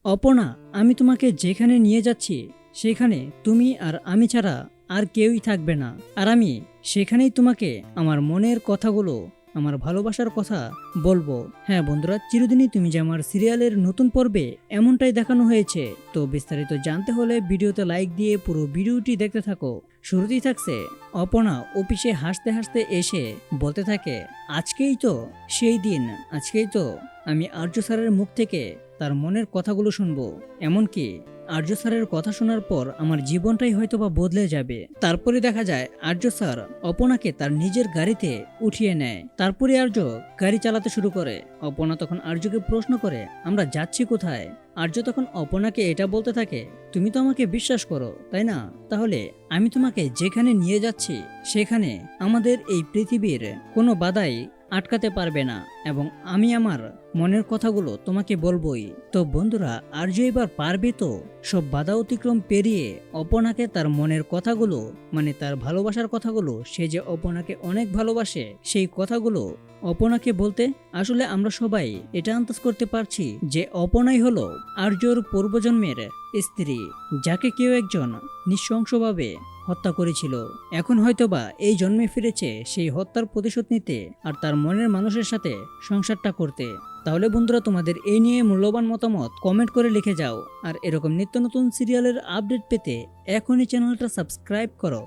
অপর্ণা, আমি তোমাকে যেখানে নিয়ে যাচ্ছি সেখানে তুমি আর আমি ছাড়া আর কেউই থাকবে না। আর আমি সেখানেই তোমাকে আমার মনের কথাগুলো, আমার ভালোবাসার কথা বলবো। হ্যাঁ বন্ধুরা, চিরদিনই তুমি যে আমার সিরিয়ালের নতুন পর্বে এমনটাই দেখানো হয়েছে। তো বিস্তারিত জানতে হলে ভিডিওতে লাইক দিয়ে পুরো ভিডিওটি দেখতে থাকো। শুরুতেই থাকছে অপর্ণা অফিসে হাসতে হাসতে এসে বলতে থাকে, আজকেই তো সেই দিন, আজকেই তো আমি আর্য স্যারের মুখ থেকে তার মনের কথাগুলো শুনবো। এমনকি আর্য স্যারের কথা শোনার পর আমার জীবনটাই হয়তোবা বদলে যাবে। তারপরে দেখা যায় আর্য স্যার অপর্ণাকে তার নিজের গাড়িতে উঠিয়ে নেয়। তারপরে আর্য গাড়ি চালাতে শুরু করে। অপর্ণা তখন আর্যকে প্রশ্ন করে, আমরা যাচ্ছি কোথায়? আর্য তখন অপর্ণাকে এটা বলতে থাকে, তুমি তো আমাকে বিশ্বাস করো তাই না? তাহলে আমি তোমাকে যেখানে নিয়ে যাচ্ছি সেখানে আমাদের এই পৃথিবীর কোনো বাধাই আটকাতে পারবে না, এবং আমি আমার মনের কথাগুলো তোমাকে বলবোই। তো বন্ধুরা, আর্য এবার পারবে তো সব বাধা অতিক্রম পেরিয়ে অপর্ণাকে তার মনের কথাগুলো, মানে তার ভালোবাসার কথাগুলো, সে যে অপর্ণাকে অনেক ভালোবাসে সেই কথাগুলো অপর্ণাকে বলতে। আসলে আমরা সবাই এটা আন্দাজ করতে পারছি যে অপর্ণাই হলো আর্যর পূর্বজন্মের স্ত্রী, যাকে কেউ একজন নৃশংসভাবে হত্যা করেছিল। এখন হয়তোবা এই জন্মে ফিরেছে সেই হত্যার প্রতিশোধ নিতে আর তার মনের মানুষের সাথে সংসারটা করতে। তাহলে বন্ধুরা, তোমাদের এই নিয়ে মূল্যবান মতামত কমেন্ট করে লিখে যাও। আর এরকম নিত্য নতুন সিরিয়ালের আপডেট পেতে এখনই চ্যানেলটা সাবস্ক্রাইব করো।